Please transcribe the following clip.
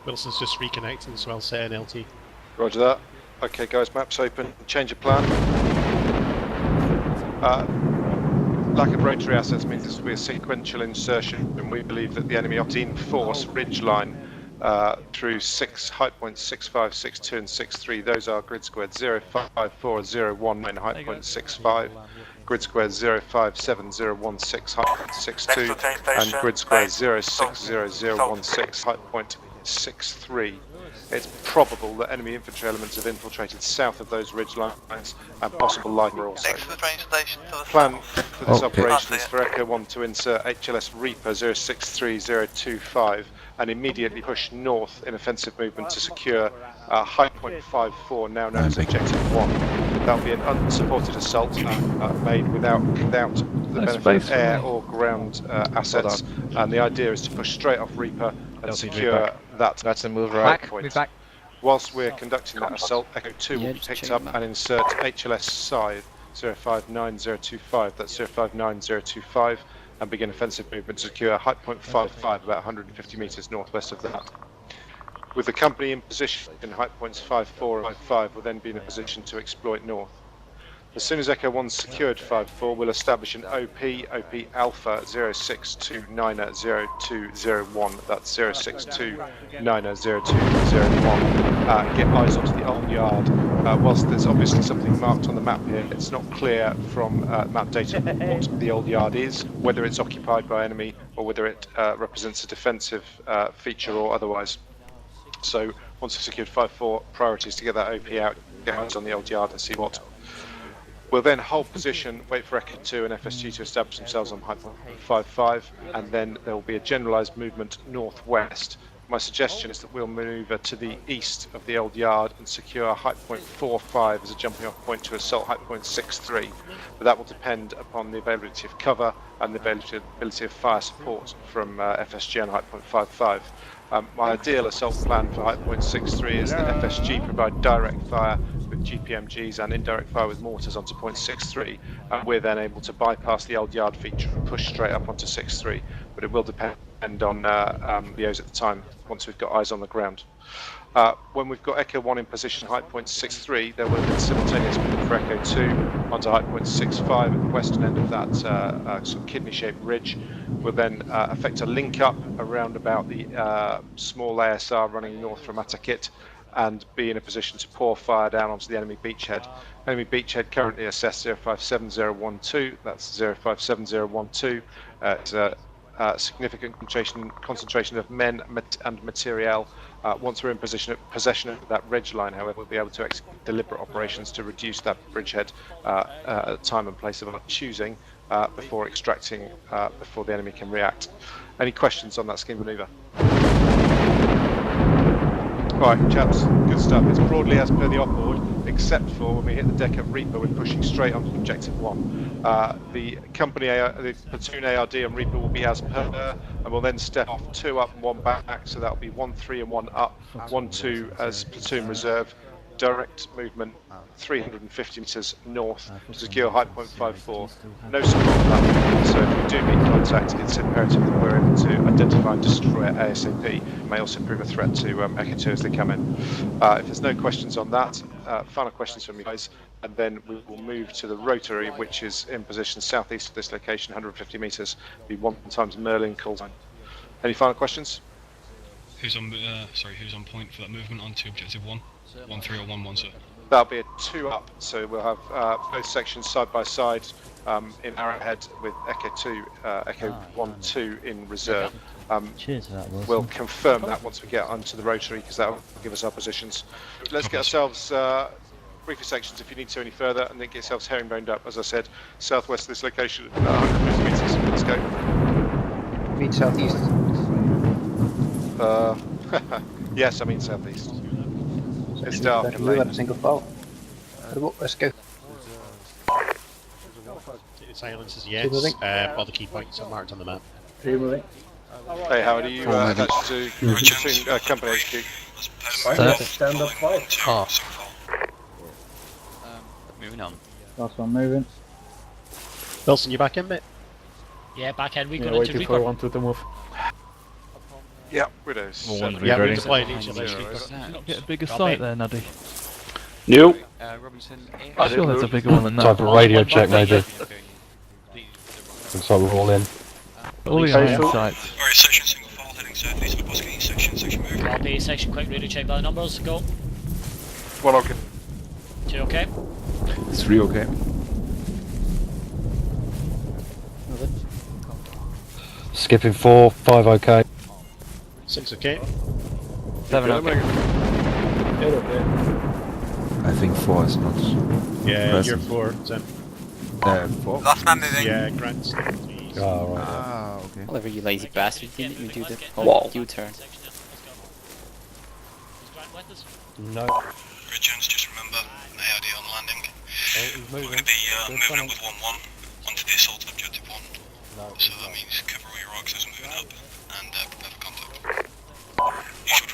Wilson's just reconnecting, so I'll set an LT. Roger that. Okay guys, maps open, change of plan. Lack of rotary assets means this will be a sequential insertion, and we believe that the enemy ought to force ridgeline through height points 65, 62 and 63. Those are grid squared 054, 019, height point 65, grid squared 057, 016, height point 62, and grid squared 060016, height point 63. It's probable that enemy infantry elements have infiltrated south of those ridge lines, and possible light also. Plan for this operation is for Echo 1 to insert HLS Reaper 063025 and immediately push north in offensive movement to secure High Point 54, now known as Objective 1. That will be an unsupported assault made without the benefit of air or ground assets, and the idea is to push straight off Reaper and secure that. That's a move right. Move back. Whilst we're conducting that assault, Echo 2 will be picked up and insert HLS Scythe 059025, that's 059025, and begin offensive movement to secure Height Point 55, about 150 metres northwest of that. With the company in position, Height Points 54 and 55 will then be in a position to exploit north. As soon as Echo 1's secured 54, we'll establish an OP Alpha 06290201, that's 06290201. Get eyes onto the old yard. Whilst there's obviously something marked on the map here, it's not clear from map data what the old yard is, whether it's occupied by enemy or whether it represents a defensive feature or otherwise. So once we've secured 54, priority is to get that OP out, get eyes on the old yard and see what. We'll then hold position, wait for Echo 2 and FSG to establish themselves on Height Point 55, and then there will be a generalised movement northwest. My suggestion is that we'll manoeuvre to the east of the old yard and secure Height Point 45 as a jumping off point to assault Height Point 63, but that will depend upon the availability of cover and the availability of fire support from FSG on Height Point 55. My ideal assault plan for Height Point 63 is that FSG provide direct fire with GPMGs and indirect fire with mortars onto point 63, and we're then able to bypass the old yard feature and push straight up onto 63, but it will depend on Leo's at the time once we've got eyes on the ground. When we've got Echo 1 in position Height Point 63, there will be simultaneous movement for Echo 2 onto Height Point 65 at the western end of that sort of kidney-shaped ridge. We'll then effect a link-up around about the small ASR running north from Atakit, and be in a position to pour fire down onto the enemy beachhead. Enemy beachhead currently assessed 057012, that's 057012. It's a significant concentration of men and materiel. Once we're in possession of that ridge line, however, we'll be able to execute deliberate operations to reduce that bridgehead at time and place of our choosing before extracting, before the enemy can react. Any questions on that scheme manoeuvre? Right, chaps, good stuff. It's broadly as per the op-board, except for when we hit the deck at Reaper, we're pushing straight onto Objective 1. The company, the platoon ARD and Reaper will be as per, and we'll then step off 2 up and 1 back, so that'll be 1 3 and 1 up, 1 2 as platoon reserve. Direct movement 350 metres north to secure Height Point 54. No support on that movement, so if we do meet contact, it's imperative that we're able to identify and destroy it ASAP. It may also prove a threat to Echo 2 as they come in. If there's no questions on that, final questions from you guys, and then we will move to the rotary, which is in position southeast of this location, 150 metres, be 1 times Merlin call time. Any final questions? Who's on point for that movement onto Objective 1? 1 3 or 1 1, sir? That'll be a 2 up, so we'll have both sections side by side in Arrowhead with Echo 2, Echo 1 2 in reserve. Cheers for that, Wilson. We'll confirm that once we get onto the rotary, because that will give us our positions. Let's get ourselves briefer sections if you need to any further, and then get yourselves herringboned up. As I said, southwest of this location, 150 metres. Let's go. Meet southeast. Yes, I mean southeast. It's dark and late. Single file. Let's go. Silence is yes, all the key points are marked on the map. Hey, Howard, are you attached to company HQ? Stand up fight. Oh. Moving on. Last one moving. Wilson, you back in, mate? Yeah, back end. We got Yeah, into waiting for Reaper. 1 2 to move. Yeah, Widows. Well, one's Yeah, we're ready. deploying each of Zero, those. is it? Get a bigger Copy. sight there, Nuddy. Nope. I'm sure there's a bigger one than Type that. of radio check, Major. Looks like we're all in. All the iron sights. Alright, section single file heading south east of Bosky. Section move. Copy, section quick radio check by the numbers, go. Well, okay. 2 okay. 3 okay. Skipping 4, 5 okay. 6 okay. 7 okay. I think 4 is not. Yeah, Present. you're 4. So, 4? Last man moving. yeah, Grant's. Oh, right. Ah, okay. Whatever, you lazy bastard. You didn't even do the Wall. U-turn. No. Bridgens, just remember, AID on landing. We're going to be moving up with 1-1 onto the assault objective 1. So that means cover all your roxes moving up and prepare for contact. You should